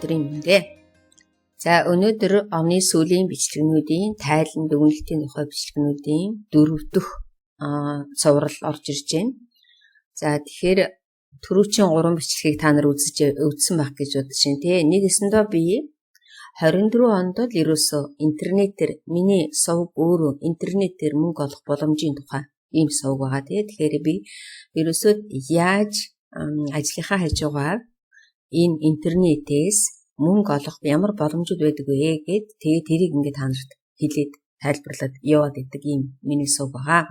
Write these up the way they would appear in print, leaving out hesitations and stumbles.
өдрийн мэндэ. За өнөөдөр оны сүүлийн бичлэгнүүдийн тайлан дүгнэлтийн тухай бичлэгнүүдийн 4 дахь цуврал орж ирж байна. За тэгэхээр түрүүчийн 3 бичлэгийг та нар үзсэн байх гэж бодож байна тий. Нэгэсэндээ би 24 онд л ерөөсөө интернетээр миний сувг өөрөө интернетээр мөнгө олох боломжийн тухай ийм сувг байгаа тий. Тэгэхээр би ерөөсөө яаж ажлынхаа хажуугаар энэ интернетээс мөнгө олох ямар боломжууд байдаг вэ гэд тэгээ тэрийг ингээд та нарт хэлээд тайлбарлаад яваад идэг ийм миний сувг байгаа.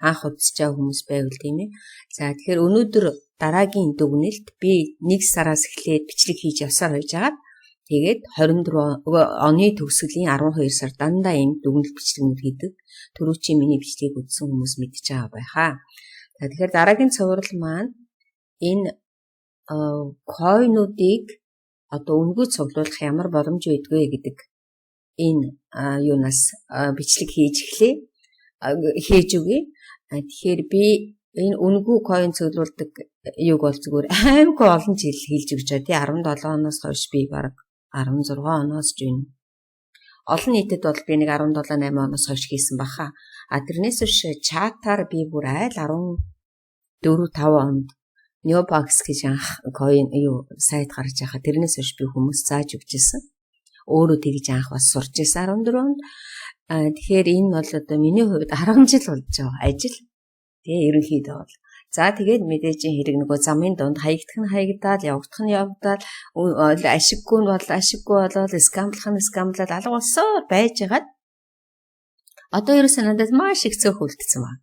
Анх үзэж байгаа хүмүүс байвал тийм ээ. За тэгэхээр өнөөдөр дараагийн дүгнэлт би 1 сараас эхлээд бичлэг хийж явсаар байж байгаа. Тэгээд 24 оны төгсгөлийн 12 сар дандаа энэ дүгнэлт бичлэгнүүд хийдэг. Түрүүчийн миний бичлэгийг үзсэн хүмүүс мэдж байгаа байхаа. За тэгэхээр дараагийн цуврал маань энэ койнуудыг одоо үнгүй цуглуулах ямар боломж байдгүй гэдэг энэ юунаас бичлэг хийж өгье. Тэгэхээр би энэ үнгүй койн цуглуулдаг юуг бол зүгээр аймаг олон жил хэлж өгч байгаа тий. 17 оноос хойш би баг 16 оноос ч юм. Олон нийтэд бол би нэг 17 8 оноос хойш хийсэн баха. Тэрнээс биш чатаар би бүр айл 14 5 онд Neopax гэж анх койн сайт гарч байхад тэрнээс биш би хүмүүс зааж өгчээсэн. Өөрөө тэгж анх бас сурч байсан 14 онд. Тэгэхээр энэ бол одоо миний хувьд 10 жил болж байгаа ажил. Тэгээ ерөнхийдөө бол. За тэгээд мэдээж хэрэг нөгөө замын донд хаягдах нь хаягдаад, явагдах нь явагдаад, ашиггүй нь бол ашиггүй болоод, скамлах нь скамлаад алга болсоор байж хагаад одоо ерөөсөө надад маш их цөөх үлдсэн байна.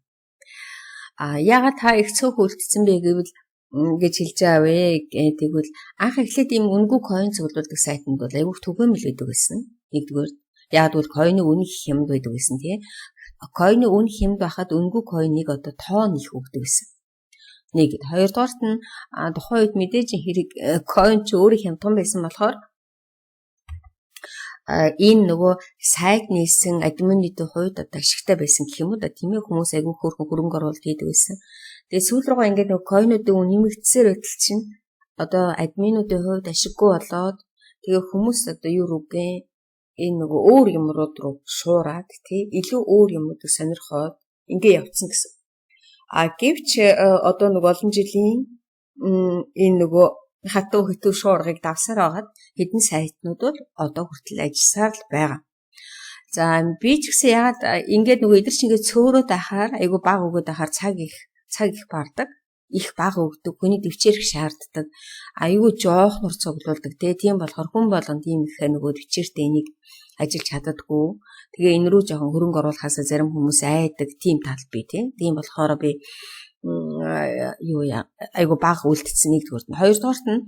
Яагаад та их цөөх үлдсэн бэ гэвэл гэж хэлж байгаа вэ? Тэгвэл анх эхлээд ийм үнгүй койн цуглуулдаг сайтууд бол айгүй түгээмэл байдаг байсан. Нэгдүгээр яг бол койны үнэ их хямд байдаг байсан тий. Койны үнэ хямд байхад үнгүй койныг одоо тоон их өгдөг байсан. Нэг хоёрдугаарт нь тухайн үед мэдээж хэрэг койн ч өөрөө хямдхан байсан болохоор энэ нөгөө сайт нээсэн админуудын хувьд одоо ашигтай байсан гэх юм уу да тийм ээ хүмүүс айгүй хөөрхөн хөрөнгө оруулалт хийдэг байсан. Тэгээ сүүл рүүгээ ингээд нөгөө койнуудын үн нэмэгдсээр байтал чинь одоо админуудын хувьд ашиггүй болоод тэгээ хүмүүс одоо юу рүүгээ энэ нөгөө өөр юмрууд руу шуураад тий илүү өөр юмудыг сонирхоод ингээд явцсан гэсэн. Гэвч одоо нөгөө олон жилийн энэ нөгөө хатуу хитүү шуургыг давсаар агаад хэдэн сайтнууд бол одоо хүртэл ажилласаар л байгаа. За би ч гэсэн ягаад ингээд нөгөө эдгэр чинь ингээд цөөрөөд ахаар айгу баг өгөөд ахаар цаг их бардаг. Их баг өгдөг, хүний дэвчээрх шаарддаг. Айгу жоохнор цуглуулдаг тийм болохоор хүн болгонд ийм их нөгөө дэвчээртэй энийг ажиллаж чаддаггүй. Тэгээ энэ рүү жоохон хөрөнгө оруулахаас зарим хүмүүс айдаг тийм тал би тийм болохоор би айгу баг үлдсэн нэгдүгürt нь. Хоёрдугаарт нь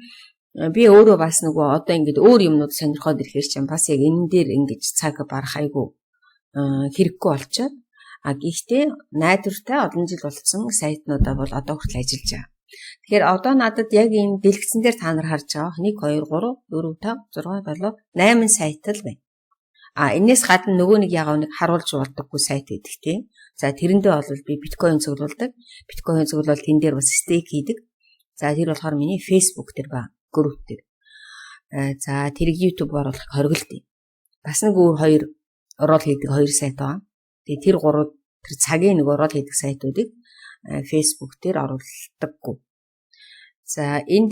би өөрөө бас нөгөө одоо ингээд өөр юмнууд сонирхоод ирэхээр чинь бас яг энэ дээр ингэж цаг барах айгу хэрэггүй болчиход гэхдээ найдвартай олон жил болсон сайтнуудаа бол одоо хүртэл ажиллаж байгаа. Тэгэхээр одоо надад яг энэ дэлгэцэн дээр та нар харж байгаа 1 2 3 4 5 6 7 8 сайт л байна. Энээс гадна нөгөө нэг яг харуулж болдоггүй сайт гэдэг тийм. За тэрэндээ бол би биткойн цуглуулдаг. Биткойн цуглуул тэн дээр бас стейк хийдэг. За тэр болохоор миний Facebook дээр ба групп дээр. За тэрийг YouTube оруулах хоригдолтой. Бас нэг өөр 2 орол хийдэг 2 сайт байгаа. Тэгээ тэр 3 тэр цагийн нэг орол хийдэг сайтуудыг Facebook дээр оруулдаггүй. За энэ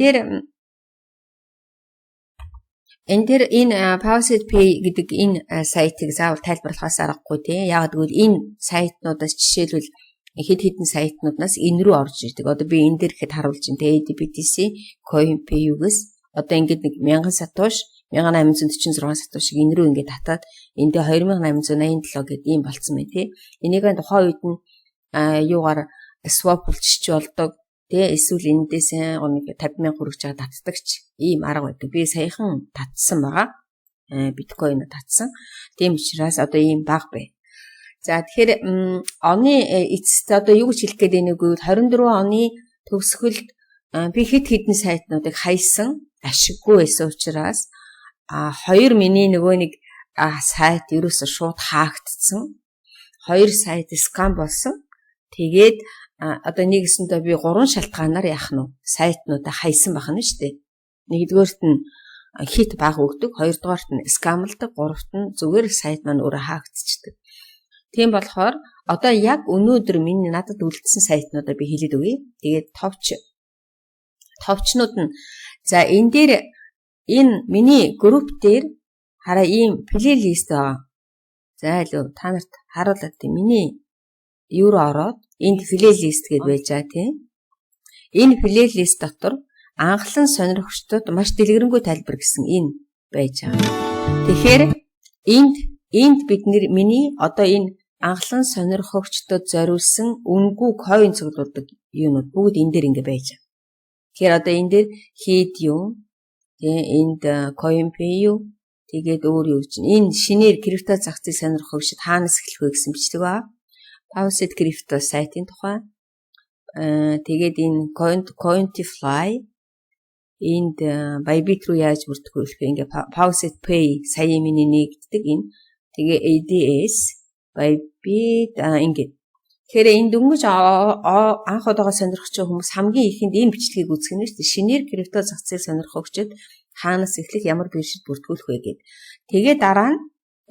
дээр энэ Pauset Pay гэдэг энэ сайтыг заавал тайлбарлахаас аргагүй тийм. Яг гэвэл энэ сайтнуудаас жишээлбэл хэд хэдэн сайтнуудаас энэ рүү орж ирдэг. Одоо би энэ дээр ихэд харуулж байна тийм. ADBTC, CoinPay-гээс одоо ингээд нэг 1000 сатош 1846 сатошиг энэ рүү ингээд татаад эндээ 2887 гэдэг ийм болцсон байна тий. Энийг тухайн үед нь юугаар swap болчих болдог тий. Эсвэл эндээс нэг 50,000 хүрэж байгаа татдагч ийм арга байдаг. Би саяхан татсан байгаа. Биткойн татсан. Тийм учраас одоо ийм баг бай. За тэгэхээр оны эцэст одоо юу гэж хэлэх гээд байгааг нь 24 оны төгсгөлд би хэд хэдэн сайтнуудыг хайсан ашиггүй байсан учраас 2 миний нөгөө нэг сайт ерөөсө шууд хаагдсан. 2 сайт скам болсон. Тэгээд одоо нэгэсэндээ би 3 шалтгаанаар яах нь сайтнуудаа хайсан байх нь шүү дээ. Нэгдүгээрт нь хит бага өгдөг, хоёрдугаарт нь скамлдаг, гуравт нь зүгээр сайт маань өөрөө хаагдчихдаг. Тийм болохоор одоо яг өнөөдөр миний надад үлдсэн сайтнуудаа би хэлээд өгье. Тэгээд товчнууд нь за энэ дээр энэ миний групп дээр хараа ийм плейлист байгаа. За илүү та нарт харуулаад тийм миний юу руу ороод энд плейлист гэдээ байж байгаа тийм. Энэ плейлист дотор анхлан сонирхогчдод маш дэлгэрэнгүй тайлбар гэсэн энэ байж байгаа. Тэгэхээр энд бид миний одоо энэ анхлан сонирхогчдод зориулсан үнэгүй coin цуглуулдаг юунууд бүгд энэ дээр ингэ байж байгаа. Тэгэхээр одоо энэ дээр heat юу, тэгээ энд coin pay юу, тэгээд өөр юу чинь энэ шинээр крипто зах зээл сонирхогчдод хаанаас эхлэх вэ гэсэн бичлэг ба. Pauset крипто сайтын тухай. Тэгээд энэ Cointify энд Bybit руу яаж бүртгэх вэ? Ингээ Pauset Pay сая миний нэгддэг энэ. Тэгээ ADS Bybit ингээ. Тэгэхээр энэ дөнгөж анх удаага сонирхож байгаа хүмүүс хамгийн ихэнд энэ бичлэгийг үзэх нь шүү дээ. Шинээр крипто зах зээл сонирхогчдод хаанаас эхлэх ямар биржид бүртгүүлэх вэ гэдэг. Тэгээ дараа нь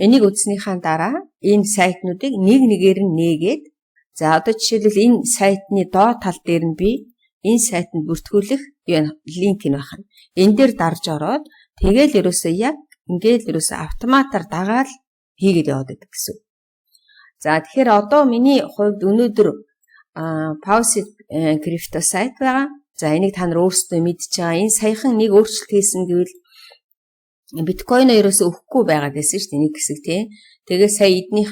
энийг үзснийхаа дараа энэ сайтнуудыг нэг нэгээр нь нээгээд за одоо жишээлбэл энэ сайтны доод тал дээр нь би энэ сайтанд бүртгүүлэх линк нь байна. Энэ дээр дарж ороод тэгэл ерөөсөө яг ингээл ерөөсөө автоматар дагаад хийгээд яваад байдаг гэсэн. За тэгэхээр одоо миний хувьд өнөөдөр Pauset крипто сайт байгаа. За энийг та нар өөрсдөө мэдж байгаа. Энэ саяхан нэг өөрчлөлт хийсэн гэвэл биткойноо ерөөсөө өгөхгүй байгаад байсан шүү дээ нэг хэсэг тий. Тэгээ сая эднийх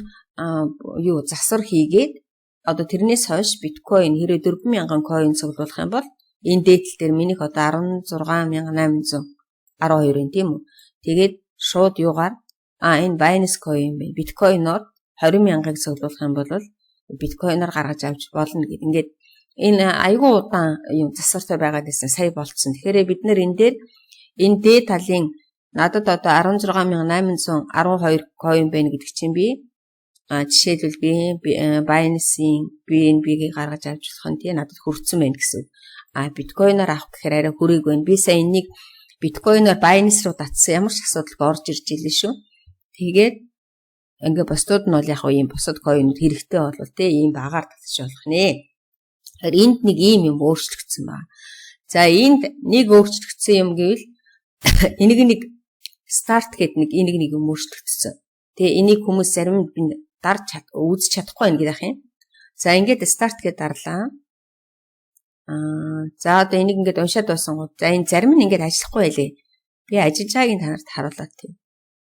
засвар хийгээд одоо тэрнээс хойш биткойн хэрэг 4,000 coin цуглуулах юм бол энэ дээдл дээр минийх одоо 16,812 юм тийм үү. Тэгээд шууд юугаар энэ Binance coin бэ. Биткойноор 20,000-ыг цуглуулах юм бол биткойноор гаргаж авч болно гэдэг. Ингээд энэ айгүй удаан юм засвартай байгаад байсан сая болцсон. Тэгэхээр бид нэр энэ дээр энэ дээд талын надад одоо 16,812 coin байна гэдэг чинь би жишээлбэл би Binance-ийн BNB-ийг гаргаж авч болох нь тий надад хүрсэн байна гэсэн. Биткойноор авах гэхээр арай хүрээг байна. Би сая энийг биткойноор Binance руу татсан ямар ч асуудалгүй орж ирж илээ шүү. Тэгээд ингээ бусдууд нь бол яг ийм бусад coin-ууд хэрэгтэй болвол тий ийм багаар татчих болох нэ. Тэгэхээр энд нэг ийм юм өөрчлөгдсөн байна. За энд нэг өөрчлөгдсөн юм гэвэл энийг нэг start гэдэг нэг юм өөрчлөгдсөн. Тэгээ энийг хүмүүс зарим нь дарж үзэж чадахгүй байх гэдэг юм. За ингээд start гэдээ дарлаа. За одоо энийг ингээд уншаад байсан гоо. За энэ зарим нь ингээд ажиллахгүй байлээ. Би ажиллаж байгааг та нарт харуулаад тийм.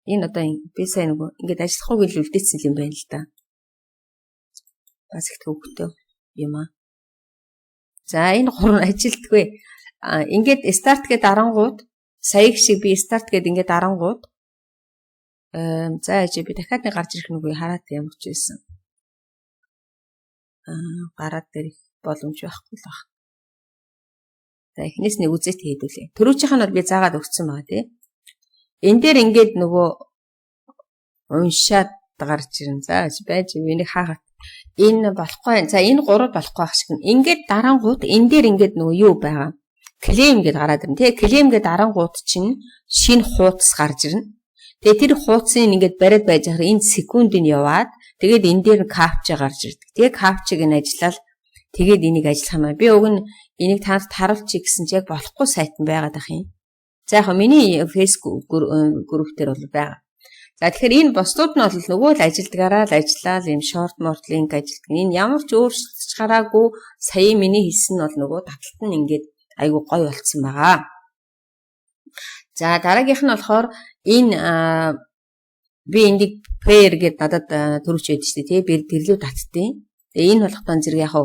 Энэ одоо би сайн нөгөө ингээд ажиллахгүй гэж үлдээсэн юм байна л да. Бас их төвөгтэй юм аа. За энэ гурван ажилтгүй. Ингээд start гэдээ дарангууд сая шиг би start гэдээ ингээд дарангууд за чи би дахиад нэг гарч ирэх нүггүй хараад ямар ч байсан. Гараад ирэх боломж байхгүй л баг. За эхнээс нэг үзэт хийдүүлээ. Төрүүчийнх нь бол би заагаад өгсөн байгаа тий. Энэ дээр ингээд нөгөө уншаад гарч ирэн. За байж миний хаагаад энэ болохгүй. За энэ гурав болохгүй ах шиг. Ингээд дарангууд энэ дээр ингээд нөгөө юу байгаа. Клейм гэдээ гараад ирнэ тий. Клейм гэдэг дарангууд чинь шинэ хуудас гарч ирнэ. Тэгээ тэр хуудсыг ингээд бариад байж байгаа энэ секундыг яваад тэгээд энэ дээр капча гарч ирдэг. Тэгээ капчиг нь ажиллаад тэгээд энийг ажиллах юм аа. Би уг нь энийг танад харуулчих гэсэн чи яг болохгүй сайт нь байгаад ах юм. За яг миний Facebook групп дээр бол байгаа. За тэгэхээр энэ бусдууд нь бол нөгөө л ажилдгаараа л ажиллаа л юм short link ажилтдаг. Энэ ямар ч өөрчлөлт гараагүй сая миний хэлсэн нь бол нөгөө таталт нь ингээд айгу гоё болцсон байгаа. За дараагийнх нь болохоор энэ би энийг pair гэдээ надад төрөвч байдаг шүү дээ тий. Би тэрлүү татдیں۔ Тэгээ энэ болохтон зэрэг яг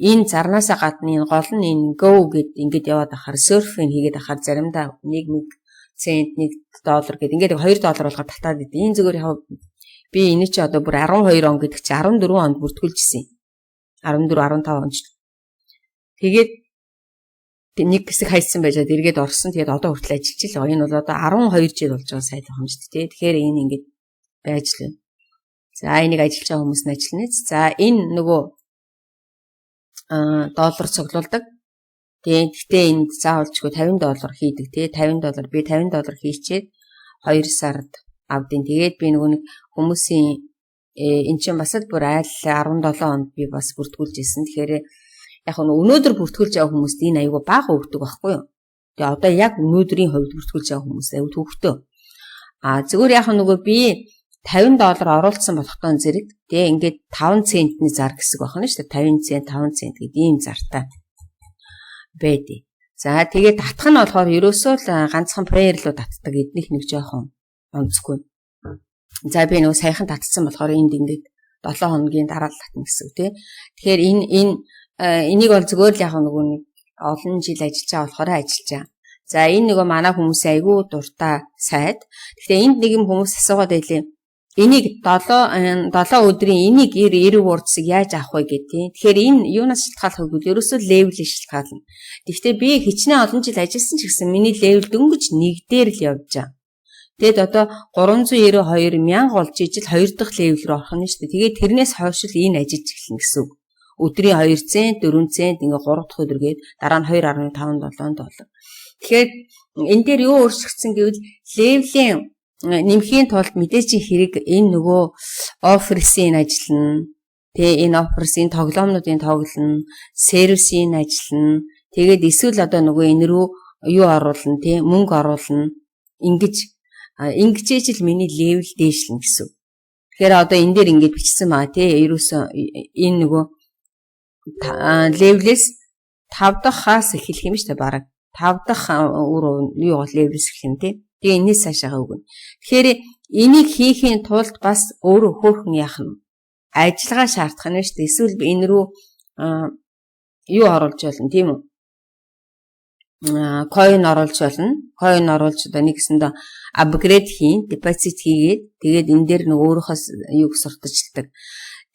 энэ зарнаасаа гадна энэ гол нь энэ go гэд ингээд яваад ахаар surfing хийгээд ахаар заримдаа 1 цент $1 гэд ингээд $2 болгоод татаад идэв. Энэ зүгээр яг би энэ чи одоо бүр 12 он гэдэг чи 14 онд бүртгүүлжсэн. 14 15 онд. Тэгээд нэг хэсэг хайсан байж байгаа эргээд орсон. Тэгээд одоо хүртэл ажиллаж л байгаа. Энэ бол одоо 12 жил болж байгаа сайт юм шүү дээ. Тэгэхээр энэ ингээд байж л байна. За энийг ажиллаж байгаа хүмүүс нь ажиллана. За энэ нөгөө доллар цуглуулдаг. Гэхдээ энд заавалчгүй $50 хийдэг тий $50 би $50 хийчээд 2 сард авдیں۔ Тэгээд би нөгөө нэг хүмүүсийн эн чинь бас л бүр айл 17 онд би бас бүртгүүлж ирсэн. Тэгэхээр яг өнөөдөр бүртгүүлж байгаа хүмүүст энэ аюу бага өгдөг байхгүй юу? Тэгээ одоо яг өнөөдрийн хувьд бүртгүүлж байгаа хүмүүс аюу төвхтөө. Зүгээр яг нөгөө би $50 оруулсан болохтой зэрэг тэгээ ингээд 5 центний зар гэсэн байна шүү дээ. 50 цент 5 цент гэдэг ийм зартай байдیں۔ За тэгээд татах нь болохоор ерөөсөө л ганцхан prayer руу татдаг эднийх нэг жоохон онцгүй. За би нөгөө саяхан татсан болохоор энд ингээд 7 хоногийн дараа л татна гэсэн үг тий. Тэгэхээр энийг бол зүгээр л яг нөгөө нэг олон жил ажиллаж байгаа болохоор ажиллаж байгаа. За энэ нөгөө манай хүмүүсийн айгүй дуртай сайд. Тэгэхээр энд нэг юм хүмүүс асуугаад байлээ. Энийг 7 өдрийн энийг 90 words-ыг яаж авах вэ гэдэг. Тэгэхээр энэ юунаас шалтгаалах вэ гэвэл ерөөсөө левелээс шалтгаална. Гэхдээ би хичнээн олон жил ажилласан ч гэсэн миний левел дөнгөж нэг дээр л явж байгаа. Тэгэд одоо 392 мянга болж ижил 2 дахь левел рүү орох нь шүү дээ. Тэгээд тэрнээс хойш л энэ ажиллаж эхэлнэ гэсэн үг. Өдрийн 2 цент, 4 цент ингээ 3 дахь өдөр гээд дараа нь $2.57. Тэгэхээр энэ дээр юу өөрчлөгдсөн гэвэл левелийн нэмхийн тулд мэдээж хэрэг энэ нөгөө оферсийн ажиллана. Тэгээ энэ оферсийн тоглоомнуудын тоглоно, сервисийн ажиллана. Тэгээд эсвэл одоо нөгөө энэ рүү юу оруулна тий мөнгө оруулна. Ингэж л миний левел дээшлэн гэсэн. Тэгэхээр одоо энэ дээр ингэж бичсэн байгаа тий ерөөсөө энэ нөгөө левелээс 5 дахь эхэлэх юм шүү дээ бараг. 5 дахь юу бол левелс гэх юм тий. Тэгээ энэс цаашаа өгнө. Тэгэхээр энийг хийхийн тулд бас өөрөө хөөрхөн яах нь ажиллагаа шаардах нь шүү дээ. Эсвэл энэ рүү юу оруулж болно тийм үү? Coin оруулж болно. Coin оруулж одоо нэгэсэндээ апгрейд хийн, депозит хийгээд тэгээд энэ дээр нэг өөрийнхөөс юг сурталчилдаг.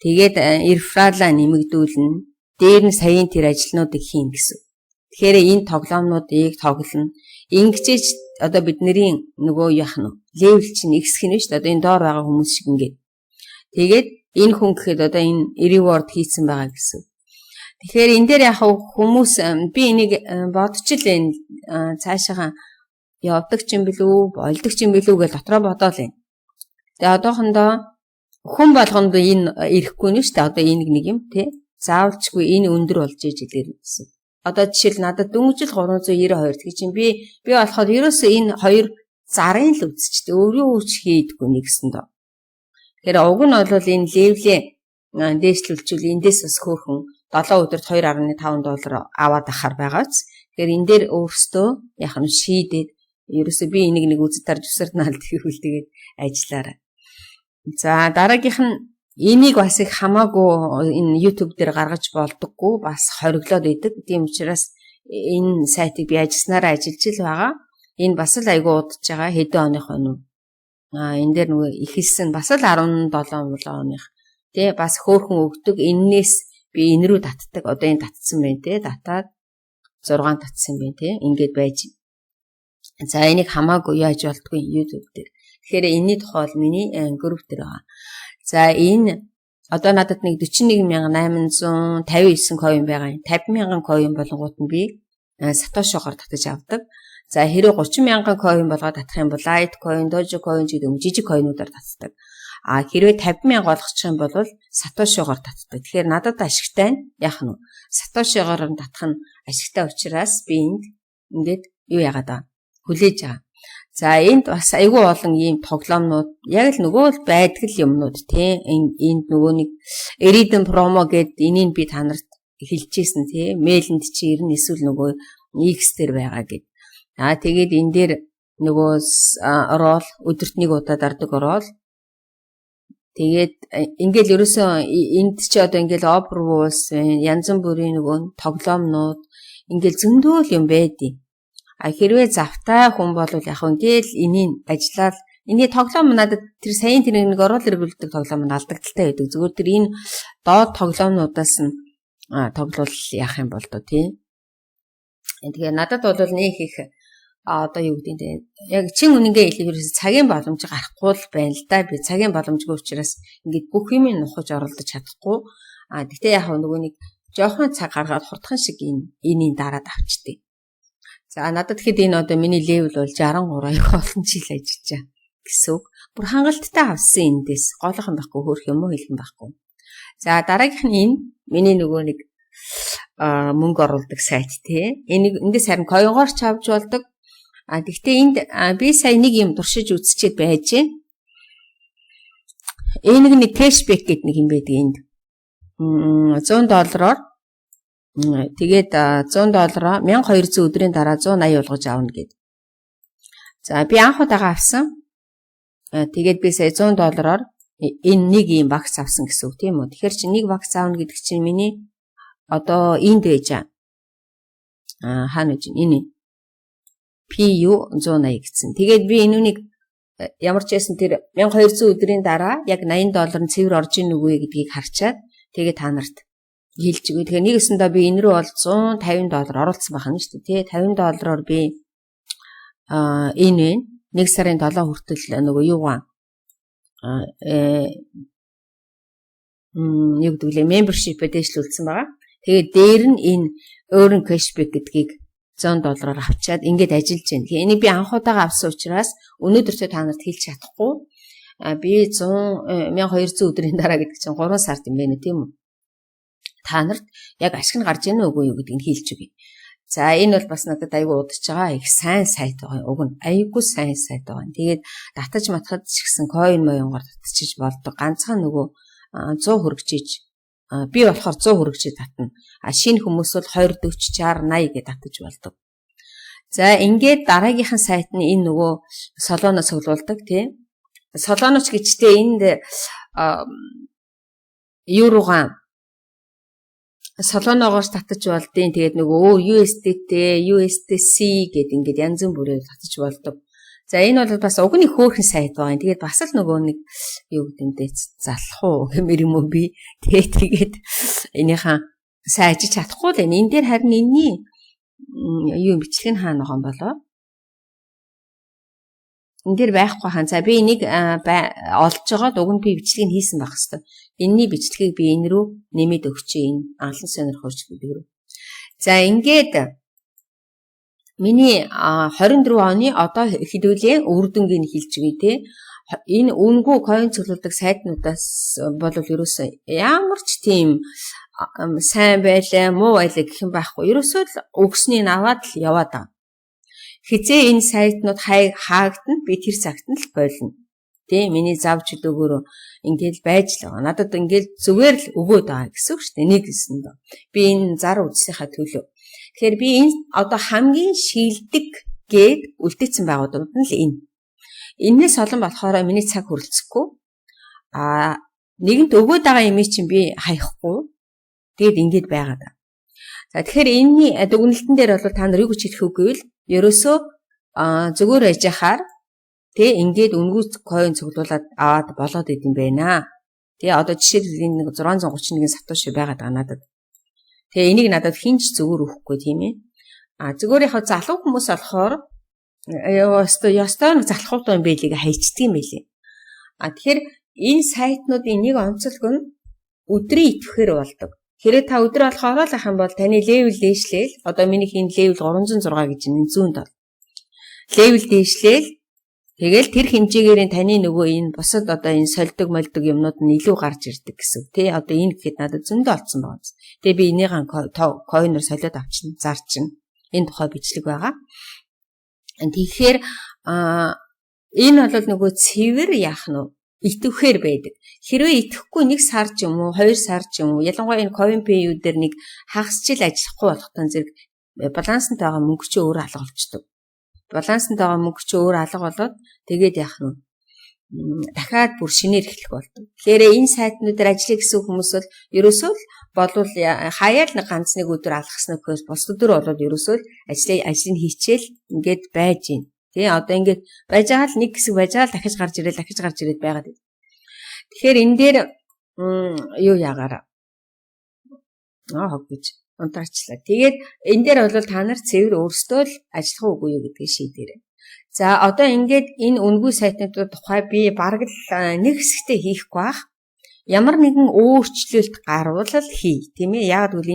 Тэгээд рефералаа нэмэгдүүлнэ. Дээр нь саяын тэр ажилнуудыг хийн гэсэн. Тэгэхээр энэ тоглоомнуудыг тоглоно. Ингэжээч одоо бидний нөгөө яах нь левел чинь ихсэх нь шүү дээ. Одоо энэ доор байгаа хүмүүс шиг ингээд. Тэгээд энэ хүн гэхэд одоо энэ reward хийсэн байгаа гэсэн. Тэгэхээр энэ дээр яг хүмүүс би энийг бодчихлээ цаашаа явдаг ч юм бэлүү, болдог ч юм бэлүү гэж дотроо бодоол юм. Тэгээ одоохондоо хүн болгонд энэ ирэхгүй нь шүү дээ. Одоо энэ нэг юм тий. Заавалчгүй энэ өндөр болж иж илэр гэсэн. Одоо жишээл надад дөнгөжл 392 тэг чинь би болохоор ерөөсөө энэ хоёр зарын л үзчихтэй. Өөрийн үүч хийдэггүй нэгсэн доо. Тэгэхээр уг нь бол энэ левлээ дээшлүүлчихвэл эндээс бас хөөрхөн 7 өдөрт $2.5 аваад ахаар байгаач. Тэгэхээр энэ дээр өөрсдөө яг нь шийдээд ерөөсөө би энийг нэг үзэж тарж усарнаал тэгвэл тэгээд ажиллаарай. За дараагийнх нь энийг бас их хамаагүй энэ YouTube дээр гаргаж болдоггүй бас хориглоод идэг. Тийм учраас энэ сайтыг би ажилласнараа ажиллаж л байгаа. Энэ бас л айгүй удаж байгаа. Хэдэн оных байна уу? Энэ дээр нөгөө ихэлсэн бас л 17 оных. Тэ бас хөөрхөн өгдөг. Эннээс би энэ рүү татдаг. Одоо энэ татсан байна те. Татаад 6 татсан байна те. Ингээд байж. За энийг хамаагүй яаж болдгүй YouTube дээр. Тэгэхээр энэний тухай бол миний групп дээр байгаа. За энэ одоо надад нэг 41859 coin байгаа юм. 50,000 coin болгоот нь би сатошиогоор татаж авдаг. За хэрэв 30,000 coin болгоод татах юм бол Litecoin, Dogecoin гэдэг юм жижиг coin-уудаар татдаг. Хэрвээ 50,000 болгочих юм бол сатошиогоор татдаг. Тэгэхээр надад ашигтай нь яах нь вэ? Сатошиогоор нь татах нь ашигтай учраас би энд ингээд юу яагаад байгаа? Хүлээж байгаа. За энд бас айгүй олон ийм тоглоомнууд яг л нөгөө л байдаг л юмнууд тий энд нөгөө нэг Iridium promo гэдэг энийг би та нарт хэлчихсэн тий мэйлэнд чи ирнэ эсвэл нөгөө X дээр байгаа гэд. Тэгээд энэ дээр нөгөө орол өдөрт нэг удаа дардаг орол. Тэгээд ингээл ерөөсөө энд чи одоо ингээл Overwatch янз бүрийн нөгөө тоглоомнууд ингээл зөндөө л юм байдیں۔ Хэрвээ завтай хүн бол яг ингээл энийг ажиллаад энэ тоглоом надад тэр саяын тэр нэг орол эргүүлдэг тоглоом нь алдагдaltaй байдаг. Зүгээр тэр энэ доод тоглоомнуудаас нь тоглол яах юм бол доо тий. Тэгээ надад бол нэг их одоо юу гэдэг нь яг чин үнэнгээ хэлэхээр цагийн боломж гарахгүй л байна л да. Би цагийн боломжгүй учраас ингээд бүх юм нухаж оролдож чадахгүй. Гэхдээ яг нөгөө нэг жоохон цаг гаргаад хурдхан шиг энийн дараад авчдээ. За надад хэд энэ одоо миний левел бол 63 аяг олон жил ажиллаж байгаа гэсэн үг. Бүр хангалттай авсан эндээс голохон байхгүй хөөх юм уу хэлхэн байхгүй. За дараагийнх нь энэ миний нөгөө нэг мөнгө оруулдаг сайт тий. Эндээс харин коингоор ч авч болдог. Гэхдээ энд би сая нэг юм туршиж үзчихэд байж гэн. Нэг кэшбэк гэдэг нэг юм байдаг энд. $100-оор тэгээд $100-аа 1200 өдрийн дараа 180 болгож аавна гэд. За би анх удаага авсан. Тэгээд би сая $100-оор энэ нэг юм багц авсан гэсэн үг тийм үү. Тэгэхээр чи нэг багц аавна гэдэг чинь миний одоо энд байж хаана гэж энэ PU 180 гэсэн. Тэгээд би энүүнийг ямар ч байсан тэр 1200 өдрийн дараа яг $80 нь цэвэр орж ийн үгүй гэдгийг харчаад тэгээд та нарт хэлж өгье. Тэгэхээр нэгэсэндээ би энэ рүү бол $150 оруулсан байна шүү дээ. Тэ $50-оор би энэ нэг сарын 7 хүртэл нөгөө юугаа юу гэдэг лээ membership-д дэвшлүүлсэн байгаа. Тэгээд дээр нь энэ өөрийн cashback гэдгийг $100-оор авчаад ингээд ажиллаж байна. Тэгэхээр энийг би анх удаага авсан учраас өнөөдөртөө та нарт хэлж чадахгүй. Би 1200 өдрийн дараа гэдэг чинь 3 сард юм байна тийм үү? Та нарт яг ашиг нь гарч ийн үгүй юу гэдгийг хэлж өгье. За энэ бол бас надад аягүй удаж байгаа их сайн сайт байгаа. Уг нь аягүй сайн сайт байгаа. Тэгээд татаж матхад ч гэсэн coin моёнгоор татчихж болдог. Ганцхан нөгөө 100 хүрэгчиж би болохоор 100 хүрэгчиж татна. Шинэ хүмүүс бол 20, 40, 60, 80 гэж татаж болдог. За ингээд дараагийнхан сайт нь энэ нөгөө Solana цуглуулдаг тийм. Solana ч гэжтэй энд еврогаан Solana-гоос татаж болдیں۔ Тэгээд нөгөө USDT, USDC гэдэг ингээд янз бүрээр татаж болдог. За энэ бол бас уг нь хөөрхөн сайт байгаа. Тэгээд бас л нөгөө нэг юу гэдэмдээ залах уу гэмээр юм уу би. Тэгээд энийхэн сайн ажиж чадахгүй л энэ дээр харин энэний юу бичлэг нь хаана байгаа юм болоо? Энэ дээр байхгүй хаан. За би энийг олж байгаа уг нь би бичлэгийг хийсэн байх хэвээр. Энэний бичлэгийг би энэ рүү нэмээд өгчээ энэ анхлан сонирхолтой рүү. За ингээд миний 24 оны одоо хэдүүлээ үр дүнгийн хэлж өгье те. Энэ үнгүй coin цуглуулдаг сайтнуудаас бол ерөөсөө ямар ч тийм сайн байлаа, муу байлаа гэх юм байхгүй. Ерөөсөө л өгснийг аваад л яваад байгаа. Хизээ энэ сайтнууд хаагдана би тэр цагт нь л болно. Тэ миний завч өгөөрөө ингээд байж л байгаа. Надад ингээд зүгээр л өгөөд байгаа гэсэн үг шүү дээ. Нэг гэсэн дөө. Би энэ зар үзсийнхаа төлөө. Тэгэхээр би энэ одоо хамгийн шилдэг гээд үлдээсэн байгуудад нь л энэ. Энээс олон болохоор миний цаг хүрэлцэхгүй. Нэгэнт өгөөд байгаа юм чинь би хаяхгүй. Тэгээд ингээд байгаад байна. За тэгэхээр энэний дүгнэлтэн дээр бол та нар юу гэж хэлэх үгүй л ерөөсөө зүгээр байж хахаар тэг ингээд үнгүй coin цуглуулад аваад болоод идэм байна. Тэгээ одоо жишээлбэл энэ 631 сатоши байгаад байгаа надад. Тэгээ энийг надад хинч зүгээр өгөхгүй тийм ээ. Зүгээр яг залуу хүмүүс болохоор ёстой нэг залхуутай юм байлиг хайчдаг юм байлээ. Тэгэхээр энэ сайтнуудын нэг онцлог нь өдрийн идэвхэр болдог. Хэрэг та өдөр болох оруулах юм бол таны левел дээшлээл одоо миний хин левел 306 гэж энэ зүүнд бол. Левел дээшлээл тэгэл тэр хэмжээгээр таны нөгөө энэ бусад одоо энэ сольдог молдог юмнууд нь илүү гарч ирдэг гэсэн. Тэ одоо энэ гэхэд надад зөндөө олцсон байгаа. Тэгээ би энийхэн coin-оор солиод авчихна, зарчна. Энэ тухай бичлэг байгаа. Тэгэхээр энэ бол нөгөө цэвэр яах нь итгэвхээр байдаг. Хэрвээ итгэхгүй 1 сар ч юм уу, 2 сар ч юм уу, ялангуяа энэ CoinPay дээр нэг хагасчил ажиллахгүй болохтон зэрэг баланстай байгаа мөнгө чи өөр алга болчдөг. Баланстай байгаа мөнгө чи өөр алга болоод тэгээд яах нь дахиад бүр шинээр эхлэх болдог. Тэгэхээр энэ сайтнуудаар ажиллах гэсэн хүмүүс бол ерөөсөө л болвол хаяал нэг ганц нэг өдөр алгахснаа гэхээс бос өдөр болоод ерөөсөө л ажлыг хийчихэл ингээд байж гин. Тэ одоо ингээд байж байгаа л нэг хэсэг байж байгаа л дахиж гарч ирээд байгаад. Тэгэхээр энэ дээр юу яагаар хог гэж унтаачлаа. Тэгээд энэ дээр бол та нар цэвэр өөрсдөө л ажиллах уугүй юу гэдгийг шийдээрэй. За одоо ингээд энэ үнгүй сайтнуудын тухай би бараг л нэг хэсэгтээ хийхгүй бах. ямар нэгэн өөрчлөлт гарвал хий. Тийм ээ. Яг гэвэл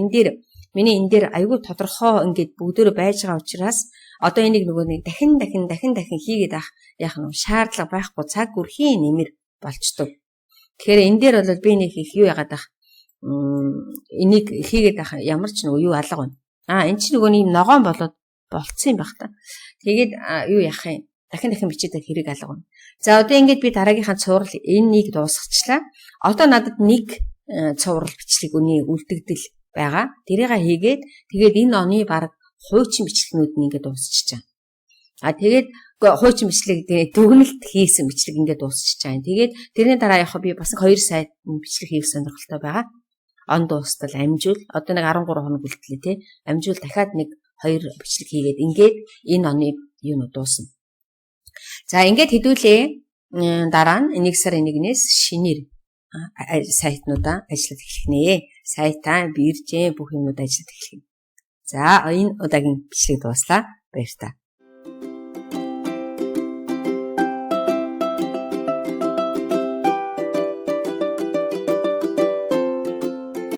энэ дээр айгүй тодорхой ингээд бүгдөө байж байгаа учраас одоо энийг нөгөө нэг дахин хийгээд яах нь шаардлага байхгүй цаг үрхийн нэмэр болчдөг. Тэгэхээр энэ дээр бол би нэг их юу яагаад ах энийг хийгээд ах ямар ч нөгөө юу алга байна. Энэ чинь нөгөө нэг ногоон болоод болцсон юм баг та. Тэгээд юу яах юм? Дахин бичээд хэрэг алга байна. За одоо ингээд би дараагийнхаа цуврал энэнийг дуусгачлаа. Одоо надад нэг цуврал бичлэг үний үлдэгдэл байгаа. Тэрийг хийгээд тэгээд энэ оны баг хуучин бичлэгнүүд нь ингээд дуусчихж байгаа. Тэгээд хуучин бичлэг дүгнэлт хийсэн бичлэг ингээд дуусчихж байгаа. Тэгээд тэрний дараа яг би бас 2 сайт бичлэг хийх сонирхолтой байгаа. Он дуустал амжуул одоо нэг 13 хоног үлдлээ тий. Амжуул дахиад нэг 2 бичлэг хийгээд ингээд энэ оны юу дуусна. За ингээд хэдүүлээ дараа нь 1 сарын 1-ээс шинээр сайтнуудаа ажиллаж эхлэх нэ. Сайтаа, биржээ бүх юмуд ажиллаж эхлэх. За энэ удаагийн бичлэг дууслаа. Баярлалаа.